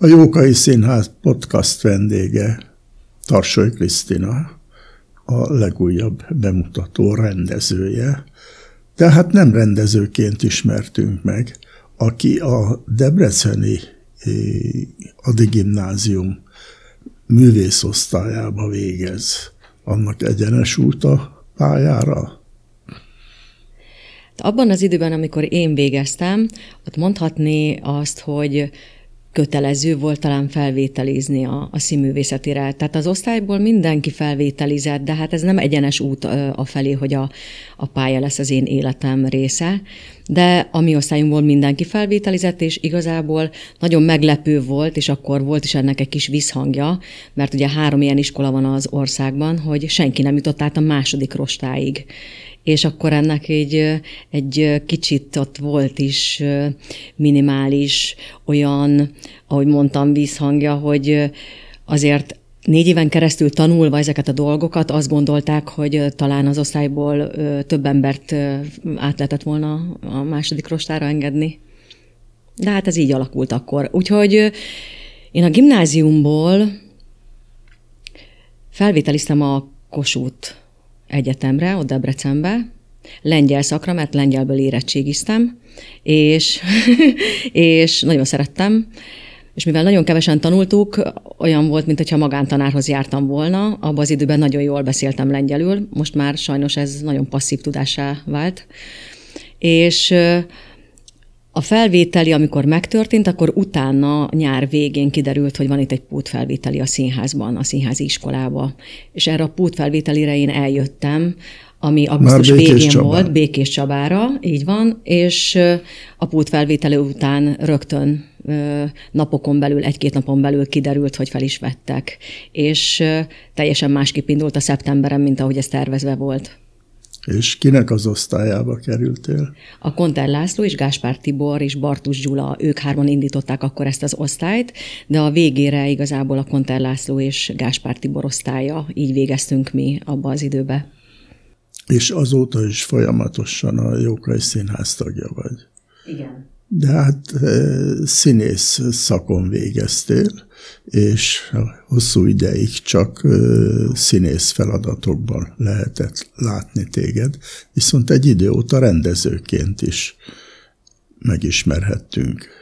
A Jókai Színház podcast vendége Tarsoly Krisztina, a legújabb bemutató rendezője. De hát nem rendezőként ismertünk meg, aki a debreceni Ady Gimnázium művészosztályába végez. Annak egyenes út a pályára? Abban az időben, amikor én végeztem, ott mondhatni azt, hogy kötelező volt talán felvételizni a színművészetire. Tehát az osztályból mindenki felvételizett, de hát ez nem egyenes út afelé, hogy a pálya lesz az én életem része. De a mi osztályunkból mindenki felvételizett, és igazából nagyon meglepő volt, és akkor volt is ennek egy kis visszhangja, mert ugye 3 ilyen iskola van az országban, hogy senki nem jutott át a második rostáig. És akkor ennek egy kicsit ott volt is minimális olyan, ahogy mondtam, vízhangja, hogy azért 4 éven keresztül tanulva ezeket a dolgokat, azt gondolták, hogy talán az osztályból több embert át lehetett volna a második rostára engedni. De hát ez így alakult akkor. Úgyhogy én a gimnáziumból felvételiztem a Kossuth Egyetemre, ott Debrecenbe, lengyel szakra, mert lengyelből érettségiztem, és nagyon szerettem, és mivel nagyon kevesen tanultuk, olyan volt, mintha magántanárhoz jártam volna, abban az időben nagyon jól beszéltem lengyelül, most már sajnos ez nagyon passzív tudássá vált, és a felvételi, amikor megtörtént, akkor utána nyár végén kiderült, hogy van itt egy pótfelvételi a színházban, a színházi iskolába. És erre a pótfelvételire én eljöttem, ami augusztus végén volt, Békés Csabára, így van, és a pótfelvételi után rögtön napokon belül, 1-2 napon belül kiderült, hogy fel is vettek. És teljesen másképp indult a szeptemberen, mint ahogy ez tervezve volt. És kinek az osztályába kerültél? A Konter László és Gáspár Tibor és Bartus Gyula, ők 3-an indították akkor ezt az osztályt, de a végére igazából a Konter László és Gáspár Tibor osztálya, így végeztünk mi abba az időbe. És azóta is folyamatosan a Jókai Színház tagja vagy. Igen. De hát színész szakon végeztél, és hosszú ideig csak színész feladatokban lehetett látni téged, viszont egy idő óta rendezőként is megismerhettünk.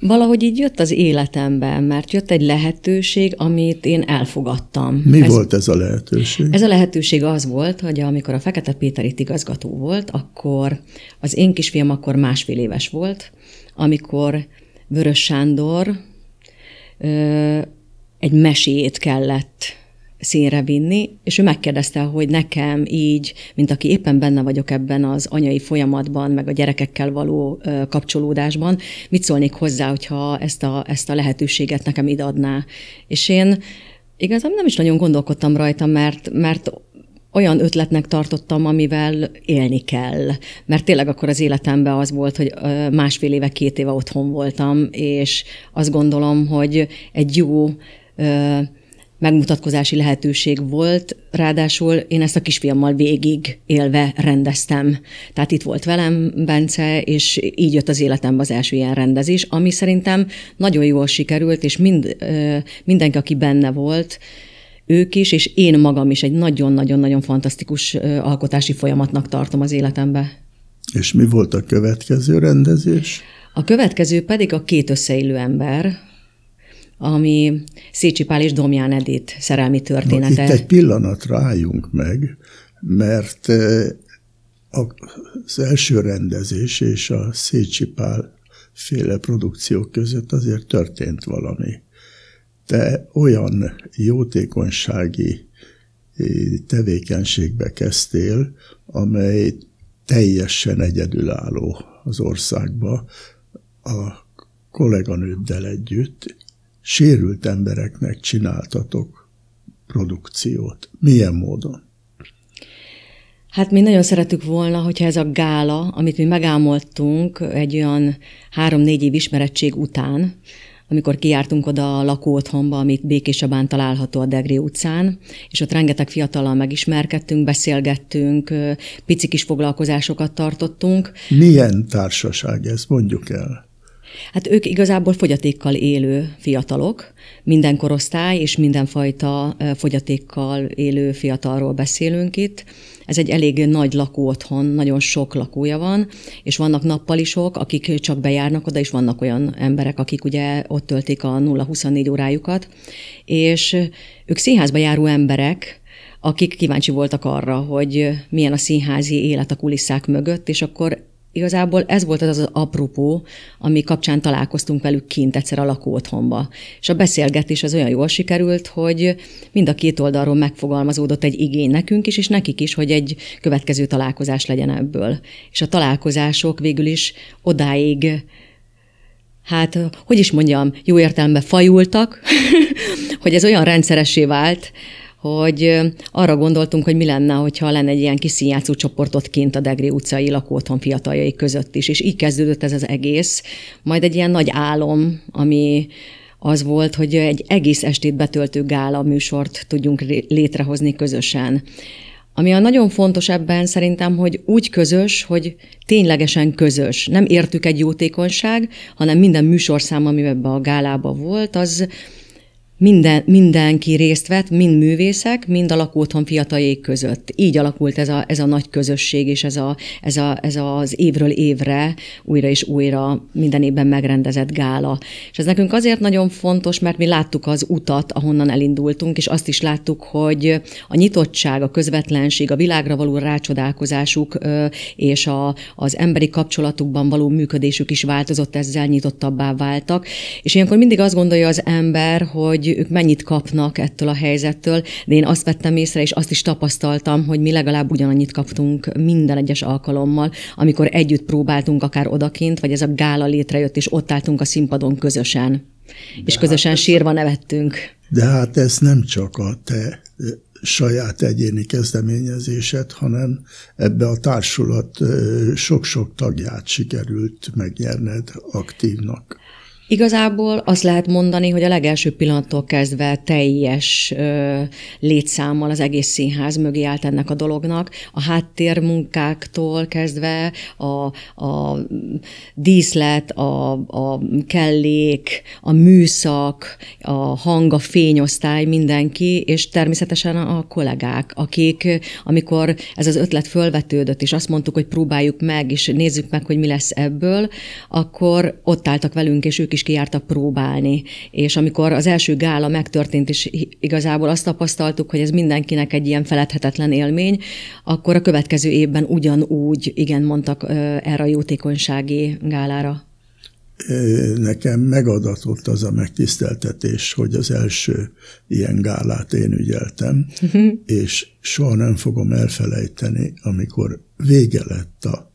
Valahogy így jött az életemben, mert jött egy lehetőség, amit én elfogadtam. Mi volt ez a lehetőség? Ez a lehetőség az volt, hogy amikor a Fekete Péter itt igazgató volt, akkor az én kisfiam akkor 1,5 éves volt, amikor Vörös Sándor egy meséjét kellett színre vinni, és ő megkérdezte, hogy nekem így, mint aki éppen benne vagyok ebben az anyai folyamatban, meg a gyerekekkel való kapcsolódásban, mit szólnék hozzá, hogyha ezt a lehetőséget nekem ide adná. És én igazán nem is nagyon gondolkodtam rajta, mert olyan ötletnek tartottam, amivel élni kell. Mert tényleg akkor az életemben az volt, hogy 1,5 éve, 2 éve otthon voltam, és azt gondolom, hogy egy jó megmutatkozási lehetőség volt, ráadásul én ezt a kisfiammal végig élve rendeztem. Tehát itt volt velem Bence, és így jött az életembe az első ilyen rendezés, ami szerintem nagyon jól sikerült, és mindenki, aki benne volt, ők is, és én magam is egy nagyon-nagyon-nagyon fantasztikus alkotási folyamatnak tartom az életembe. És mi volt a következő rendezés? A következő pedig a Két összeillő ember, ami Szécsi Pál és Domján Edith szerelmi története. Itt egy pillanatra álljunk meg, mert az első rendezés és a Szécsi Pál féle produkciók között azért történt valami. Te olyan jótékonysági tevékenységbe kezdtél, amely teljesen egyedülálló az országba, a kolléganőddel együtt. Sérült embereknek csináltatok produkciót. Milyen módon? Hát mi nagyon szerettük volna, hogyha ez a gála, amit mi megálmodtunk egy olyan 3-4 év ismerettség után, amikor kijártunk oda a lakóotthonba, amit Békés Csabán található a Degré utcán, és ott rengeteg fiatallal megismerkedtünk, beszélgettünk, pici kis foglalkozásokat tartottunk. Milyen társaság ez? Mondjuk el. Hát ők igazából fogyatékkal élő fiatalok, minden korosztály és mindenfajta fogyatékkal élő fiatalról beszélünk itt. Ez egy elég nagy lakóotthon, nagyon sok lakója van, és vannak nappalisok, akik csak bejárnak oda, és vannak olyan emberek, akik ugye ott töltik a 0-24 órájukat, és ők színházba járó emberek, akik kíváncsi voltak arra, hogy milyen a színházi élet a kulisszák mögött, és akkor igazából ez volt az apropó, ami kapcsán találkoztunk velük kint egyszer a lakóotthonba. És a beszélgetés az olyan jól sikerült, hogy mind a két oldalról megfogalmazódott egy igény nekünk is, és nekik is, hogy egy következő találkozás legyen ebből. És a találkozások végül is odáig, hát, hogy is mondjam, jó értelemben fajultak, hogy ez olyan rendszeressé vált, hogy arra gondoltunk, hogy mi lenne, hogyha lenne egy ilyen kis színjátszó csoportot kint a Degré utcai lakóotthon fiataljai között is, és így kezdődött ez az egész. Majd egy ilyen nagy álom, ami az volt, hogy egy egész estét betöltő gála műsort tudjunk létrehozni közösen. Ami a nagyon fontos ebben szerintem, hogy úgy közös, hogy ténylegesen közös. Nem értük egy jótékonyság, hanem minden műsorszám, ami ebben a gálában volt, az mindenki részt vett, mind művészek, mind a lakóotthon fiataljai között. Így alakult ez a nagy közösség, és ez az évről évre, újra és újra minden évben megrendezett gála. És ez nekünk azért nagyon fontos, mert mi láttuk az utat, ahonnan elindultunk, és azt is láttuk, hogy a nyitottság, a közvetlenség, a világra való rácsodálkozásuk és az emberi kapcsolatukban való működésük is változott, ezzel nyitottabbá váltak. És ilyenkor mindig azt gondolja az ember, hogy ők mennyit kapnak ettől a helyzettől, de én azt vettem észre, és azt is tapasztaltam, hogy mi legalább ugyanannyit kaptunk minden egyes alkalommal, amikor együtt próbáltunk akár odakint, vagy ez a gála létrejött, és ott álltunk a színpadon közösen. És közösen sírva nevettünk. De hát ez nem csak a te saját egyéni kezdeményezésed, hanem ebbe a társulat sok-sok tagját sikerült megnyerned aktívnak. Igazából azt lehet mondani, hogy a legelső pillanattól kezdve teljes létszámmal az egész színház mögé állt ennek a dolognak. A háttérmunkáktól kezdve a díszlet, a kellék, a műszak, a hang, a fényosztály, mindenki, és természetesen a kollégák, akik, amikor ez az ötlet fölvetődött, és azt mondtuk, hogy próbáljuk meg, és nézzük meg, hogy mi lesz ebből, akkor ott álltak velünk, és ők is kijártak próbálni. És amikor az első gála megtörtént, és igazából azt tapasztaltuk, hogy ez mindenkinek egy ilyen feledhetetlen élmény, akkor a következő évben ugyanúgy igen mondtak erre a jótékonysági gálára. Nekem megadatott az a megtiszteltetés, hogy az első ilyen gálát én ügyeltem, és soha nem fogom elfelejteni, amikor vége lett a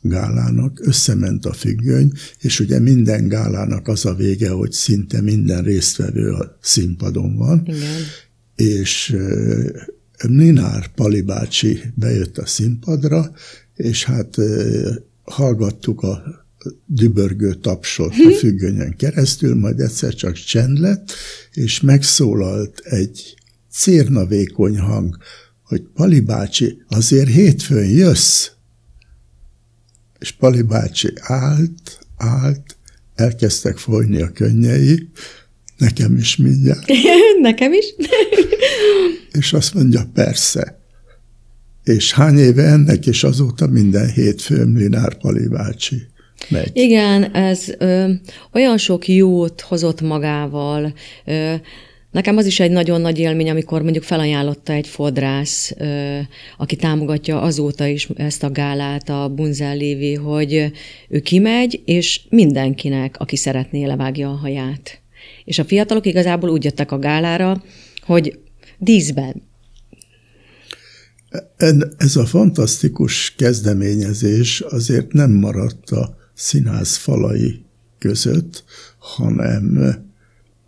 gálának, összement a függöny, és ugye minden gálának az a vége, hogy szinte minden résztvevő a színpadon van. Igen. És Mlynár Pali bácsi bejött a színpadra, és hát hallgattuk a dübörgő tapsot a függönyön keresztül, majd egyszer csak csend lett, és megszólalt egy cérnavékony hang, hogy Pali bácsi, azért hétfőn jössz? És Pali bácsi állt, elkezdtek folyni a könnyei, nekem is mindjárt. Nekem is. És azt mondja, persze. És hány éve ennek, és azóta minden hétfőn Mlynár Pali bácsi megy. Igen, ez olyan sok jót hozott magával. Nekem az is egy nagyon nagy élmény, amikor mondjuk felajánlotta egy fodrász, aki támogatja azóta is ezt a gálát, a Bunzel Lévi, hogy ő kimegy, és mindenkinek, aki szeretné, levágja a haját. És a fiatalok igazából úgy jöttek a gálára, hogy díszben. Ez a fantasztikus kezdeményezés azért nem maradt a színház falai között, hanem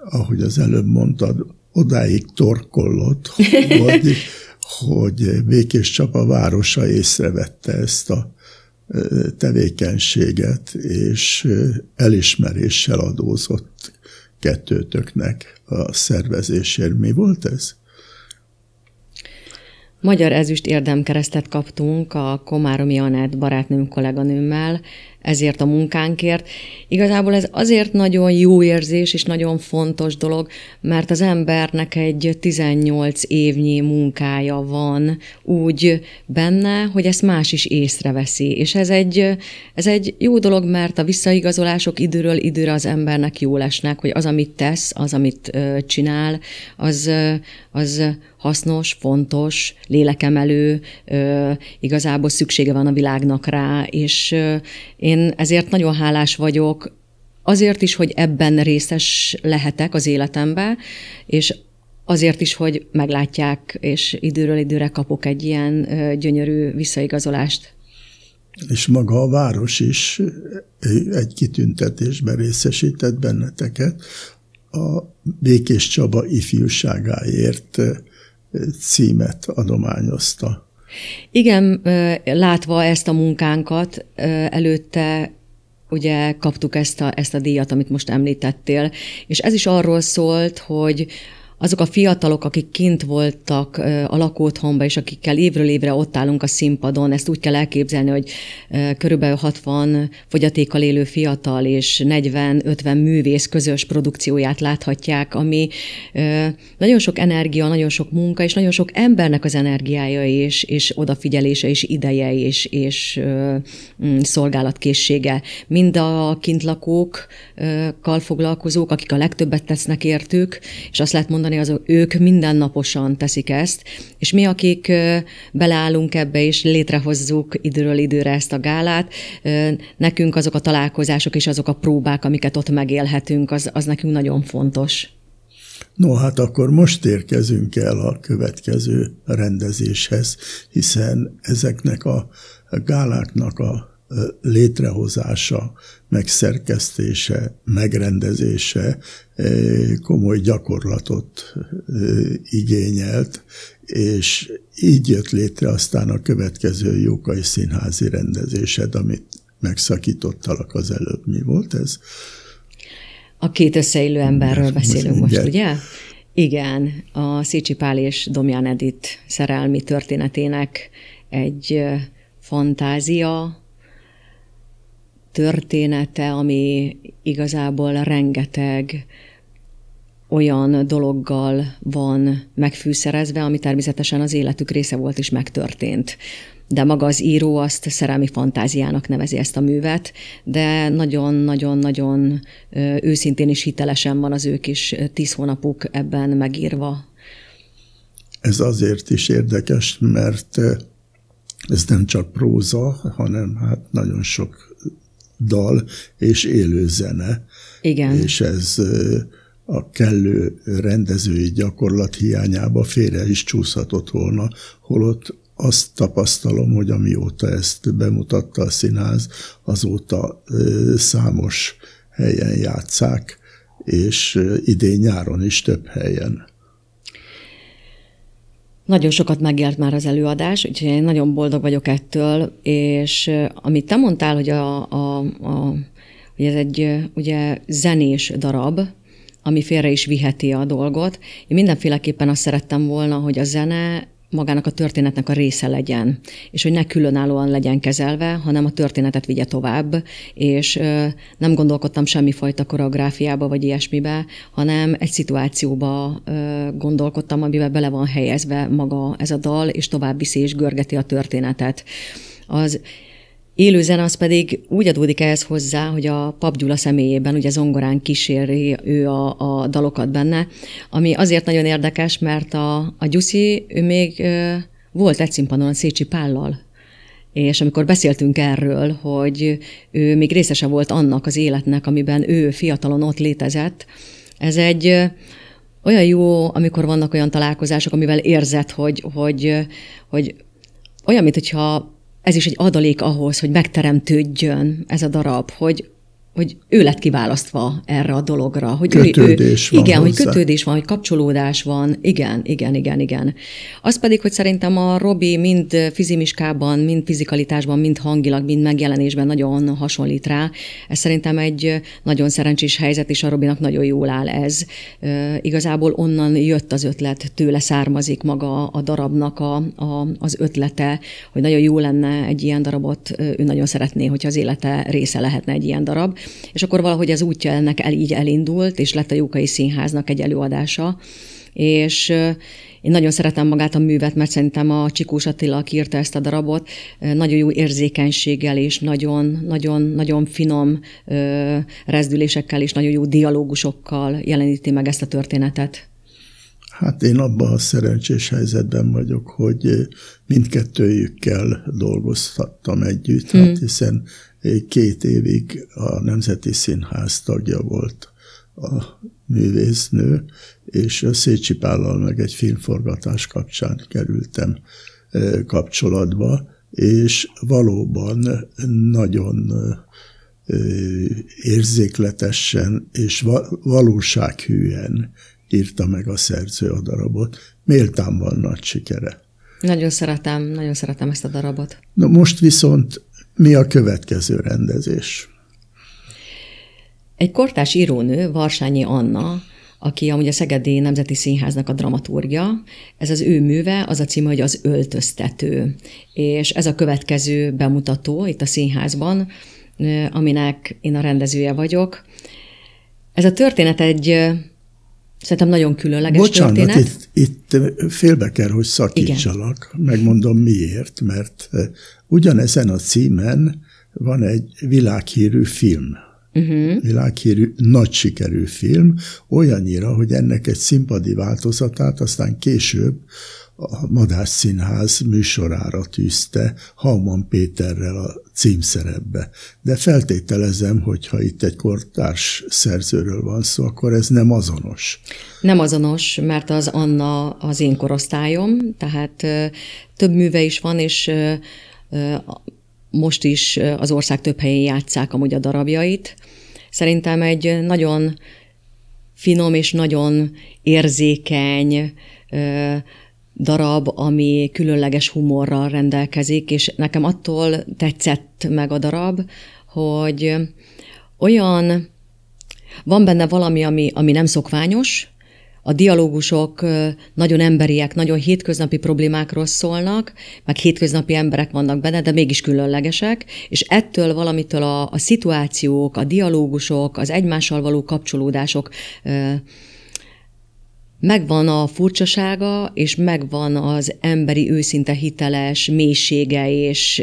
ahogy az előbb mondtad, odáig torkollott, hogy Békés Csaba városa észrevette ezt a tevékenységet, és elismeréssel adózott kettőtöknek a szervezésért. Mi volt ez? Magyar ezüst érdemkeresztet kaptunk a Komáromi Anett barátnőm kolléganőmmel. ezért a munkánkért. Igazából ez azért nagyon jó érzés és nagyon fontos dolog, mert az embernek egy 18 évnyi munkája van úgy benne, hogy ezt más is észreveszi. És ez egy jó dolog, mert a visszaigazolások időről időre az embernek jól esnek, hogy az, amit tesz, az, amit csinál, az hasznos, fontos, lélekemelő, igazából szüksége van a világnak rá, és én ezért nagyon hálás vagyok, azért is, hogy ebben részes lehetek az életemben, és azért is, hogy meglátják, és időről időre kapok egy ilyen gyönyörű visszaigazolást. És maga a város is egy kitüntetésben részesített benneteket, a Békés Csaba ifjúságáért címet adományozta. Igen, látva ezt a munkánkat, előtte ugye kaptuk ezt a díjat, amit most említettél, és ez is arról szólt, hogy azok a fiatalok, akik kint voltak a lakóotthonban, és akikkel évről évre ott állunk a színpadon, ezt úgy kell elképzelni, hogy körülbelül 60 fogyatékkal élő fiatal és 40-50 művész közös produkcióját láthatják, ami nagyon sok energia, nagyon sok munka, és nagyon sok embernek az energiája és odafigyelése, és ideje, és szolgálatkészsége. Mind a kintlakókkal foglalkozók, akik a legtöbbet tesznek értük, és azt lehet mondani, ők mindennaposan teszik ezt, és mi, akik beleállunk ebbe, és létrehozzuk időről időre ezt a gálát, nekünk azok a találkozások és azok a próbák, amiket ott megélhetünk, az nekünk nagyon fontos. No, hát akkor most érkezünk el a következő rendezéshez, hiszen ezeknek a gáláknak a létrehozása, megszerkesztése, megrendezése komoly gyakorlatot igényelt, és így jött létre aztán a következő Jókai Színházi rendezésed, amit megszakítottalak az előbb. Mi volt ez? A két összeillő emberről beszélünk most, ugye? Igen, a Szécsi Pál és Domján Edith szerelmi történetének egy fantázia története, ami igazából rengeteg olyan dologgal van megfűszerezve, ami természetesen az életük része volt és megtörtént. De maga az író azt szerelmi fantáziának nevezi ezt a művet, de nagyon-nagyon-nagyon őszintén és hitelesen van az ő kis 10 hónapuk ebben megírva. Ez azért is érdekes, mert ez nem csak próza, hanem hát nagyon sok dal és élő zene. Igen. És ez a kellő rendezői gyakorlat hiányába félre is csúszhatott volna, holott azt tapasztalom, hogy amióta ezt bemutatta a színház, azóta számos helyen játsszák, és idén nyáron is több helyen. Nagyon sokat megélt már az előadás, úgyhogy én nagyon boldog vagyok ettől, és amit te mondtál, hogy, hogy ez egy ugye zenés darab, ami félre is viheti a dolgot. Én mindenféleképpen azt szerettem volna, hogy a zene magának a történetnek a része legyen, és hogy ne különállóan legyen kezelve, hanem a történetet vigye tovább, és nem gondolkodtam semmifajta koreográfiába vagy ilyesmibe, hanem egy szituációba gondolkodtam, amiben bele van helyezve maga ez a dal, és tovább viszi és görgeti a történetet. Az élő zene az pedig úgy adódik ehhez hozzá, hogy a Pap Gyula személyében ugye zongorán kíséri ő a dalokat benne, ami azért nagyon érdekes, mert a Gyuszi, ő még volt egy színpadon a Szécsi Pállal. És amikor beszéltünk erről, hogy ő még részese volt annak az életnek, amiben ő fiatalon ott létezett, ez egy olyan jó, amikor vannak olyan találkozások, amivel érzed, hogy olyan, mintha ez is egy adalék ahhoz, hogy megteremtődjön ez a darab, hogy hogy ő lett kiválasztva erre a dologra. Hogy kötődés van igen, hozzá. hogy kötődés van, hogy kapcsolódás van. Igen. Az pedig, hogy szerintem a Robi mind fizimiskában, mind fizikalitásban, mind hangilag, mind megjelenésben nagyon hasonlít rá. Ez szerintem egy nagyon szerencsés helyzet, és a Robinak nagyon jól áll ez. Igazából onnan jött az ötlet, tőle származik maga a darabnak az ötlete, hogy nagyon jó lenne egy ilyen darabot, ő nagyon szeretné, hogyha az élete része lehetne egy ilyen darab. És akkor valahogy az útja ennek így elindult, és lett a Jókai Színháznak egy előadása. És én nagyon szeretem magát a művet, mert szerintem a Csikós Attila, aki írta ezt a darabot, nagyon jó érzékenységgel és nagyon finom rezdülésekkel és nagyon jó dialógusokkal jeleníti meg ezt a történetet. Hát én abban a szerencsés helyzetben vagyok, hogy mindkettőjükkel dolgoztattam együtt, hát hiszen 2 évig a Nemzeti Színház tagja volt a művésznő, és Szécsi Pállal meg egy filmforgatás kapcsán kerültem kapcsolatba, és valóban nagyon érzékletesen és valósághűen írta meg a szerző a darabot. Méltán van nagy sikere. Nagyon szeretem ezt a darabot. Na most viszont mi a következő rendezés? Egy kortárs írónő, Varsányi Anna, aki amúgy a Szegedi Nemzeti Színháznak a dramaturgja. Ez az ő műve, az a címe, hogy Az öltöztető. És ez a következő bemutató itt a színházban, aminek én a rendezője vagyok. Ez a történet egy szerintem nagyon különleges történet. Bocsánat, itt félbe kell, hogy szakítsalak. Igen. Megmondom miért, mert ugyanezen a címen van egy világhírű film. Világhírű, nagy sikerű film, olyannyira, hogy ennek egy színpadi változatát aztán később a Madách Színház műsorára tűzte Hauman Péterrel a címszerepbe. De feltételezem, hogyha itt egy kortárs szerzőről van szó, akkor ez nem azonos. Nem azonos, mert az Anna az én korosztályom, tehát több műve is van, és most is az ország több helyén játsszák amúgy a darabjait. Szerintem egy nagyon finom és nagyon érzékeny darab, ami különleges humorral rendelkezik, és nekem attól tetszett meg a darab, hogy van benne valami, ami nem szokványos, a dialógusok nagyon emberiek, nagyon hétköznapi problémákról szólnak, meg hétköznapi emberek vannak benne, de mégis különlegesek, és ettől valamitől a szituációk, a dialógusok, az egymással való kapcsolódások megvan a furcsasága, és megvan az emberi őszinte hiteles mélysége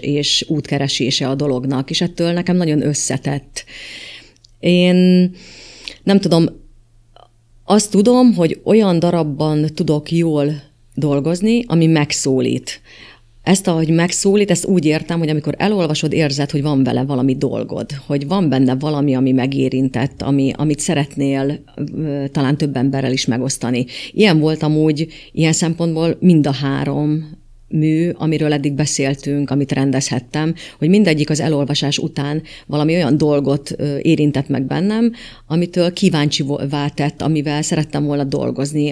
és útkeresése a dolognak, és ettől nekem nagyon összetett. Én nem tudom, azt tudom, hogy olyan darabban tudok jól dolgozni, ami megszólít. Ezt, ahogy megszólít, ezt úgy értem, hogy amikor elolvasod, érzed, hogy van vele valami dolgod, hogy van benne valami, ami megérintett, amit szeretnél talán több emberrel is megosztani. Ilyen volt amúgy, ilyen szempontból mind a 3 mű, amiről eddig beszéltünk, amit rendezhettem, hogy mindegyik az elolvasás után valami olyan dolgot érintett meg bennem, amitől kíváncsivá tett, amivel szerettem volna dolgozni,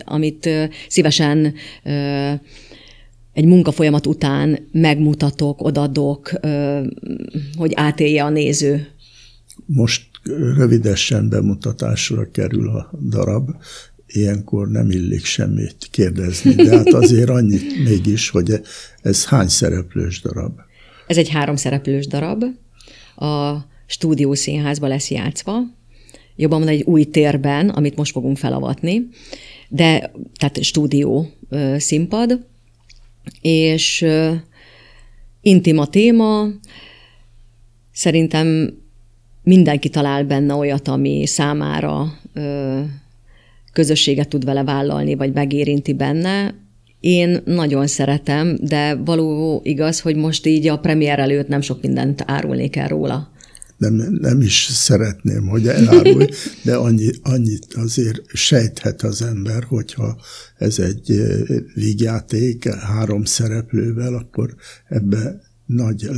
amit szívesen egy munkafolyamat után megmutatok, odadok, hogy átélje a néző. Most rövidesen bemutatásra kerül a darab, ilyenkor nem illik semmit kérdezni, de hát azért annyit mégis, hogy ez hány szereplős darab? Ez egy 3 szereplős darab. A Stúdiószínházban lesz játszva, jobban mondani egy új térben, amit most fogunk felavatni, de tehát stúdió színpad, és intima téma, szerintem mindenki talál benne olyat, ami számára közösséget tud vele vállalni, vagy megérinti benne. Én nagyon szeretem, de való igaz, hogy most így a premier előtt nem sok mindent árulnék el róla. Nem is szeretném, hogy elárulj, de annyit azért sejthet az ember, hogyha ez egy vígjáték 3 szereplővel, akkor ebbe nagy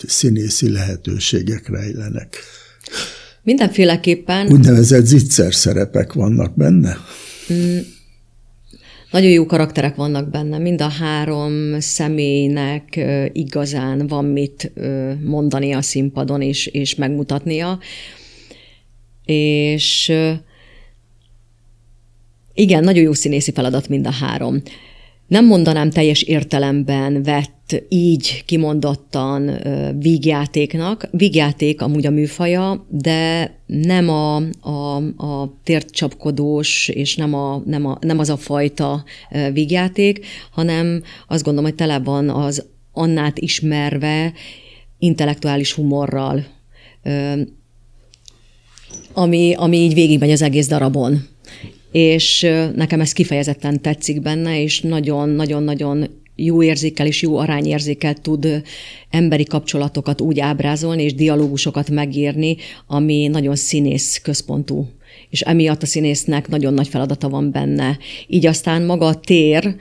színészi lehetőségek rejlenek. Mindenféleképpen. Úgynevezett zicser szerepek vannak benne? Nagyon jó karakterek vannak benne. Mind a 3 személynek igazán van mit mondani a színpadon és megmutatnia. És igen, nagyon jó színészi feladat mind a 3. Nem mondanám teljes értelemben vett így kimondottan vígjátéknak. Vígjáték amúgy a műfaja, de nem a tércsapkodós, és nem az a fajta vígjáték, hanem azt gondolom, hogy tele van az Annát ismerve intellektuális humorral, ami így végigmegy az egész darabon. És nekem ez kifejezetten tetszik benne, és nagyon-nagyon jó érzékkel és jó arányérzékkel tud emberi kapcsolatokat úgy ábrázolni, és dialógusokat megírni, ami nagyon színész központú. És emiatt a színésznek nagyon nagy feladata van benne. Így aztán maga a tér,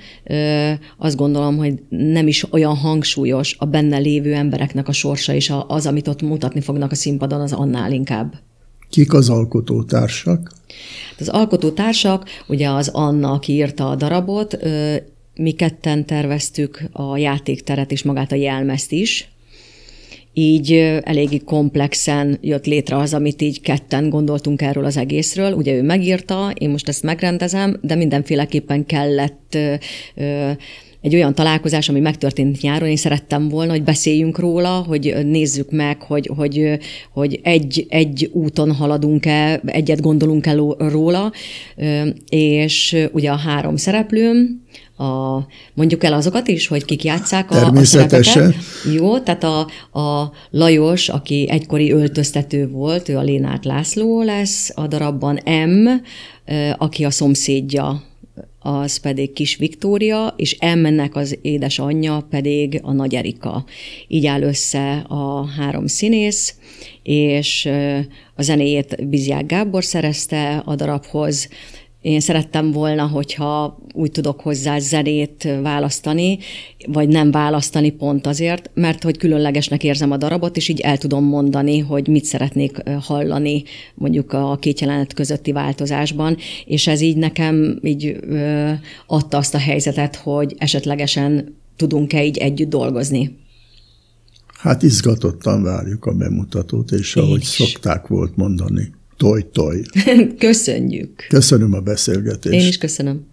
azt gondolom, hogy nem is olyan hangsúlyos, a benne lévő embereknek a sorsa, és az, amit ott mutatni fognak a színpadon, az annál inkább. Kik az alkotótársak? Az alkotótársak, ugye az Anna, aki írta a darabot, mi ketten terveztük a játékteret és magát a jelmezt is. Így eléggé komplexen jött létre az, amit így ketten gondoltunk erről az egészről. Ugye ő megírta, én most ezt megrendezem, de mindenféleképpen kellett egy olyan találkozás, ami megtörtént nyáron. Én szerettem volna, hogy beszéljünk róla, hogy nézzük meg, hogy egy úton haladunk-e, egyet gondolunk-e róla, és ugye a 3 szereplőm, mondjuk el azokat is, hogy kik játsszák a szerepeket. Jó, tehát a Lajos, aki egykori öltöztető volt, ő a Lénárt László lesz a darabban, M, aki a szomszédja, az pedig Kis Viktória, és M-nek az édesanyja pedig a Nagy Erika. Így áll össze a 3 színész, és a zenéjét Bizják Gábor szerezte a darabhoz. Én szerettem volna, hogyha úgy tudok hozzá zenét választani, vagy nem választani pont azért, mert hogy különlegesnek érzem a darabot, és így el tudom mondani, hogy mit szeretnék hallani mondjuk a 2 jelenet közötti változásban, és ez így nekem így adta azt a helyzetet, hogy esetlegesen tudunk-e így együtt dolgozni. Hát izgatottan várjuk a bemutatót, és ahogy szokták volt mondani, toj-toj. Köszönjük. Köszönöm a beszélgetést. Én is köszönöm.